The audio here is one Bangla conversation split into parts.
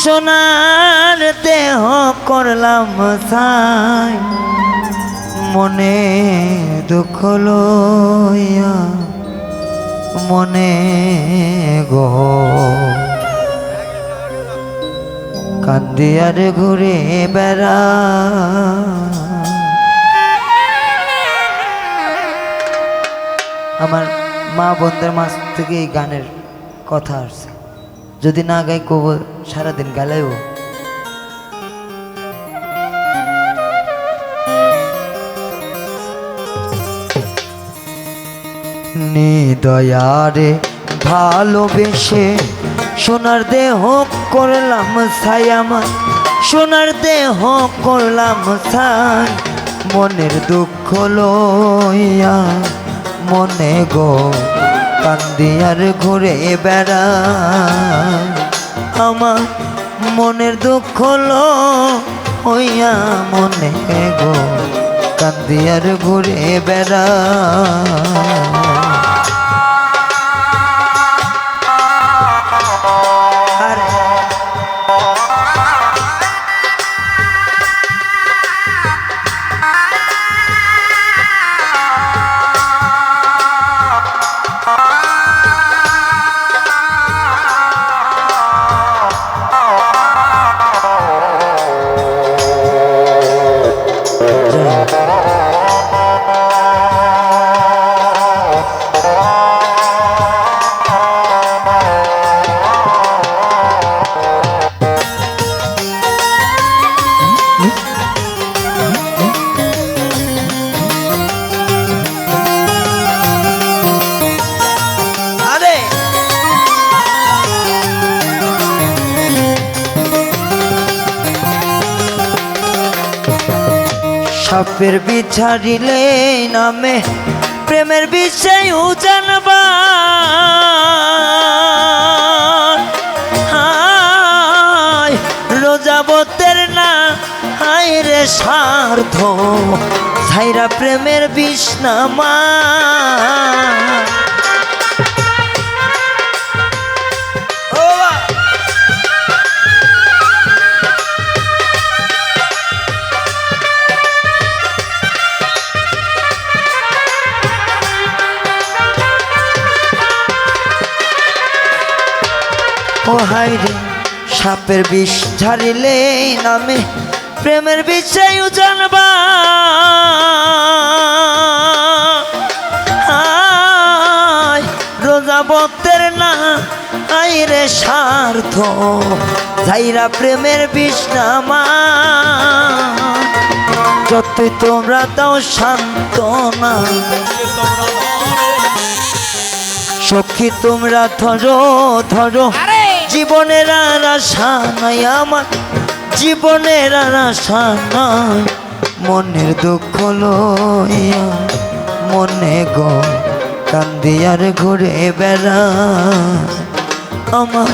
সোনার দেহ করলাম ছাই মনে দুঃখ লইয়া মনে গো কান্দিয়ার ঘুরে বেড়া আমার মা বোনদের মাঝ থেকে এই গানের কথা আসছে যদি না গাই কব সারাদিন গালেও নিদয়ারে ভালোবেসে সোনার দেহ করলাম ছাই আমার সোনার দেহ করলাম ছাই মনের দুঃখ লইয়া মনে গো কান্দিয়ার ঘুরে বেড়া আমার মনের দুঃখ লইয়া মনে গো কান্দিয়ার ঘুরে বেড়া সাপের বিছাড়িলে নামে প্রেমের বিষয় জানবা রোজাবতের না হায় রে স্বার্থ ছাইরা প্রেমের বিষ নামা ও হায় রে সাপের বিষ ঝাড়িলে নামে প্রেমের বিষয় জানবা রোজাবতের না আই রে স্বার্থ ছাইরা প্রেমের বিষ নামা যতই তোমরা দাও সান্ত্বনা সখী তোমরা ধরো ধরো জীবনের আর আশা নাই আমার জীবনের আর আশা নাই মনের দুঃখ লইয়া মনে গো কান্দিয়ার ঘুরে বেড়া আমার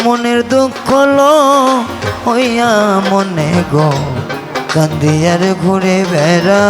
মনের দুঃখ লইয়া মনে গো কান্দিয়ার ঘুরে বেড়া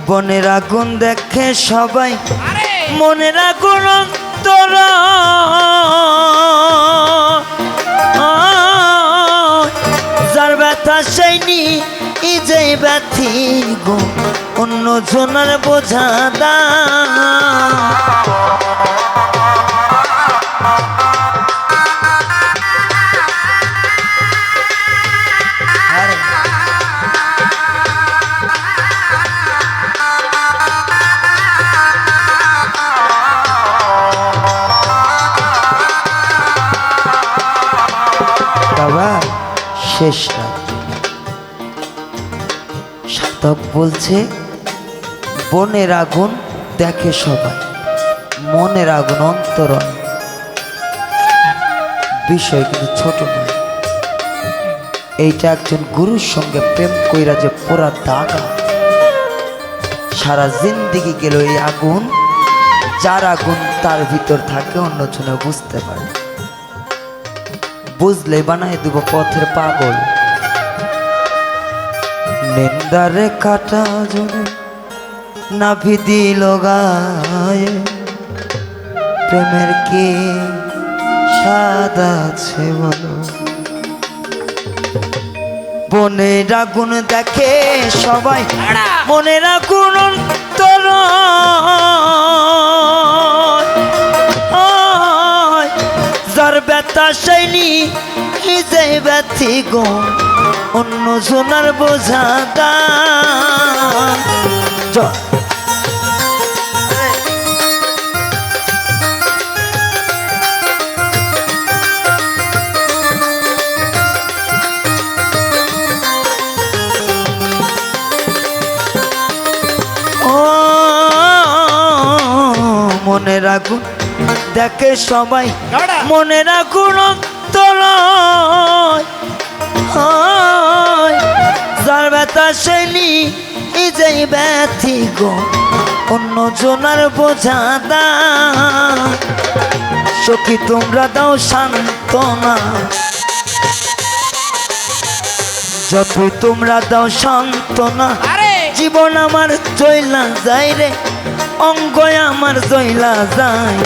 বনের আগুন দেখে সবাই মনের আগুন অন্তর যার ব্যথা সেই নি যে ব্যথি গো অন্য জনের বোঝা দা শেষ রাত। সাধক বলছে বনের আগুন দেখে সবাই, মনের আগুন অন্তরণ। বিষয় কিন্তু ছোট নয়। এইটা একজন গুরুর সঙ্গে প্রেম কইরা যে পুরা দাগা, সারা জিন্দিগি গেল এই আগুন। যার আগুন তার ভিতর থাকে, অন্যজনে বুঝতে পারে। বুঝলে বানাই দেব পথের পাগল। নিন্দারে কাটা জনে নাভি দিল গায়ে, প্রেমের কি স্বাদ আছে বলো। বনের আগুন দেখে সবাই, মনের আগুন অন্তর। যার ব্যথা সেইনি যে ব্যথি গো, অন্য সোনার বোঝা দান। মনের আগুন দেখে সবাই, মনের আগুন অন্তর। যার ব্যথা সেইনি যে ব্যথি গো, অন্য জনার বোঝা দান। সখী তোমরা দাও সান্ত্বনা, যতই তোমরা দাও সান্ত্বনা। জীবন আমার চইলা যায় রে, অঙ্গ আমার চইলা যায়।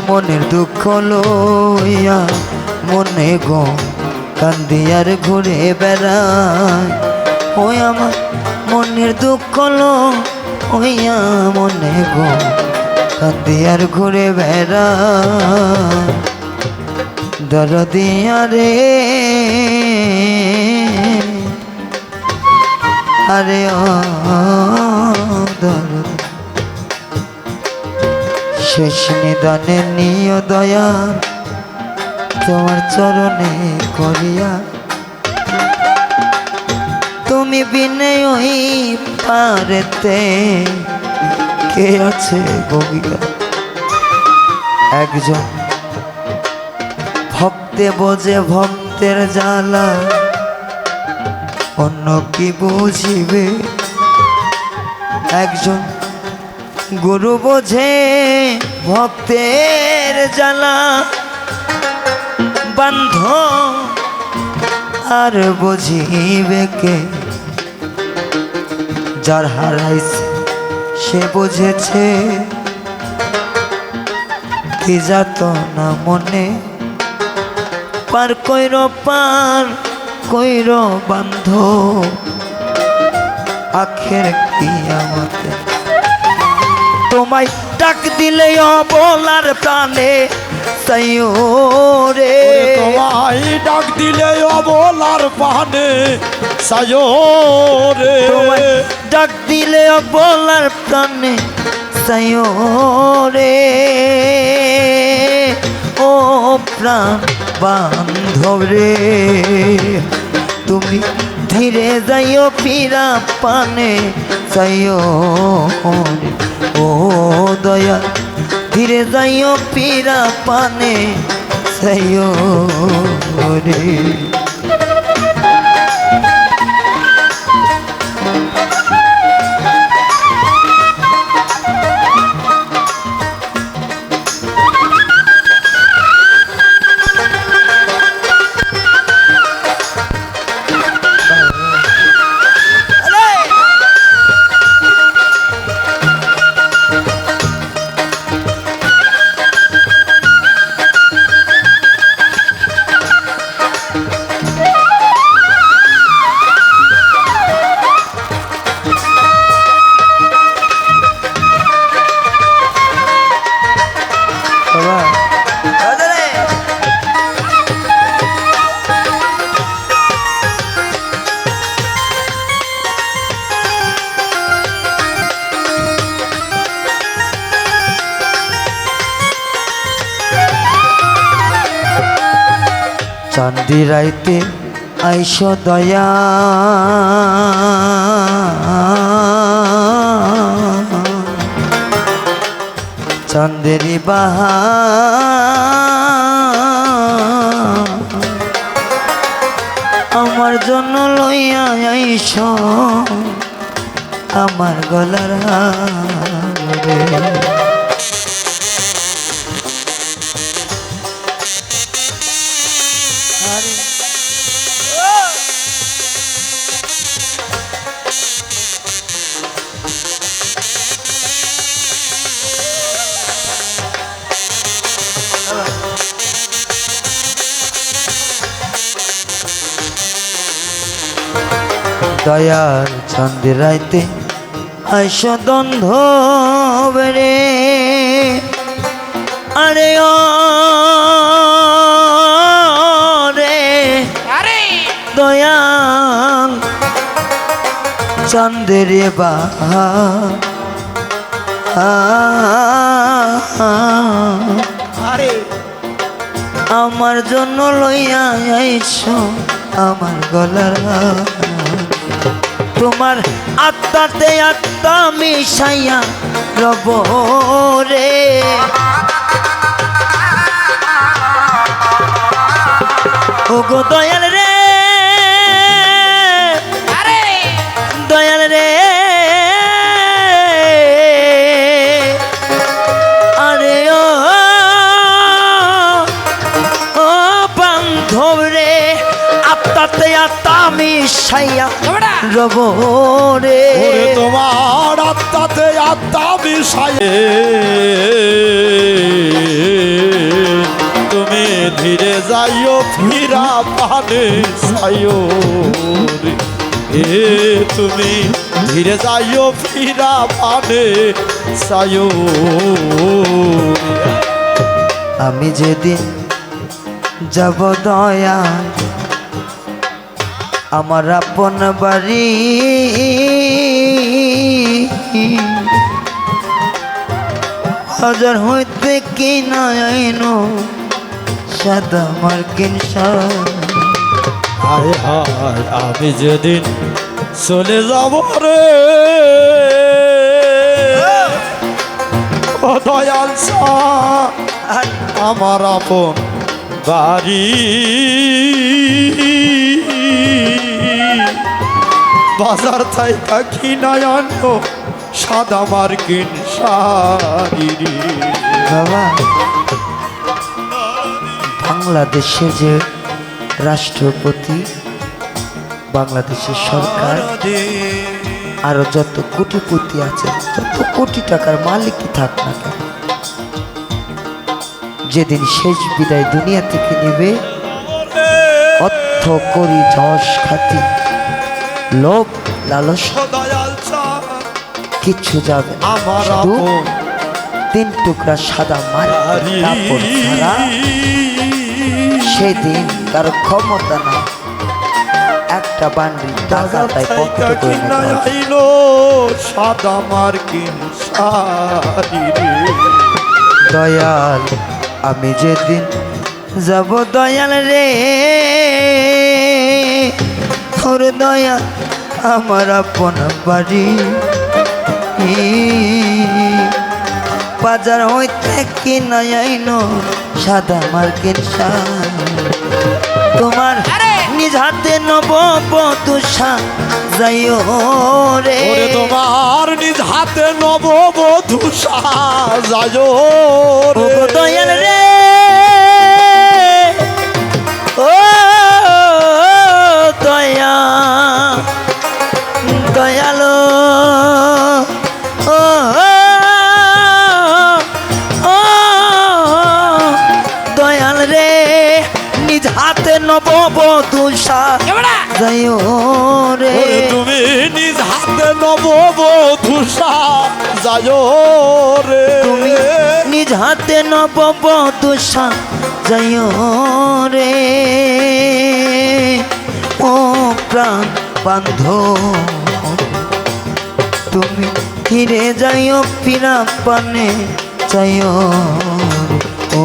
মনের দুঃখ লইয়া মনে গো কান্দিয়ার ঘুরে বেড়ায়। ওই আমার মনের দুঃখ লইয়া মনে গো কান্দিয়ার ঘুরে বেড়ায়। দরদিয়া রে আরে দরদ, শেষ নিদানে নিয় দয়া তোমার চরণে করিয়া। তুমি বিনে ওই পারেতে কে আছে বগিয়া। একজন ভক্তে বোঝে ভক্তের জ্বালা, অন্য কি বুঝিবে। একজন গুরু বোঝে ভক্তের জ্বালা, বান্ধ আর বুঝিবে কে। যার হারাইছে সে বুঝেছে, কি যাত না মনে পার কইর বান্ধ। আখের কিয়ামতে তোমায় ডাক দিলে অবলার প্রাণে সাইও রে। তোমায় ডাক দিলে অবলার প্রাণে সাইও রে। তোমায় ডাক দিলে অবলার প্রাণে সাইও রে। ও প্রাণ বান্ধব রে, তুমি ধীরে যাইও পীরা পানে চাইও রে। ও দয়া ধীরে যাইও পীরা পানে চাইও রে। চাঁদি রাইতে আইসো দয়া চন্দেরি বাহা আমার জন্য লইয়া আইসো আমার গলার হারে। দয়ার চন্দ্র রাইতে আইস দ্বন্দ্ব বেড়ে আরে ও রে দয়াল চন্দ্রে বাহা আমার জন্য লইয়া আইস আমার গলার হার। তোমার আত্মাতে আত্মা মিশাইয়া রব রে ও গো দয়াল রে দয়াল রে আরে ও ও বান্ধব রে আত্মাতে আত্মা মিশাইয়া রব রে তোমার আত্মাতে আত্মা মিশাইয়ে তুমি ধীরে যাইও ফিরা পানে যাইও রে তুমি ধীরে যাইও ফিরা পানে যাইও। আমি যেদিন যাব দয়া আমার আপন বাড়ি হাজার হইতে কি না আইনো সাদা মার্কিন হায় হায় আমি যেদিন চলে যাব রে ও দয়াল আমার আপন বাড়ি বাজার থাইকা কিনায় আনো সাদা মার্কিন শাড়ি বাবা বাংলাদেশের যে রাষ্ট্রপতি বাংলাদেশের সরকার আরো যত কোটিপতি আছে যত কোটি টাকার মালিকই থাক না কেন যেদিন শেষ বিদায় দুনিয়া থেকে নেবে অর্থ করি যশ খ্যাতি লোভ লালসা কিচ্ছু যাবে না। আমার শুধু তিন টুকরা সাদা মাটি কাপড় ছাড়া সেদিন কারো ক্ষমতা না একটা বান্ডিল টাকা তাই পকেটে করে নিতে সাদা মার্কিন শাড়ি দয়াল আমি যেদিন যাব দয়াল রে ওর দয়াল আমার আপন বাড়ি বাজার হইতে কিনা আইনো সাদা মার্কিন তোমার নিজ হাতে নব বধূষা যাইও রে তোমার নিজ হাতে নব বধূষা যাইও রে দয়াল রে ও দয়া দয়ালো ও দয়াল রে নিজ হাতে নব বধূষা যাইও রে তুমি নিজ হাতে নব বধূষা যাইও রে তুমি নিজ হাতে নব বধূষা যাইও রে ও প্রাণ বান্ধব তুমি ফিরে যাইও ফিরা পানে যাইও রে ও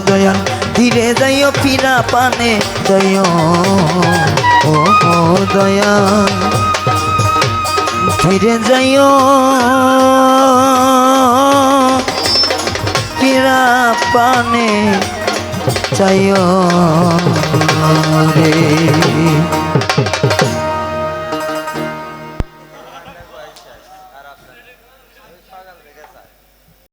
দয়াল ধীরে যাইও পিরা পানে যাইও ও ও দয়া ধীরে যাইও পিরা পানে চাইও রে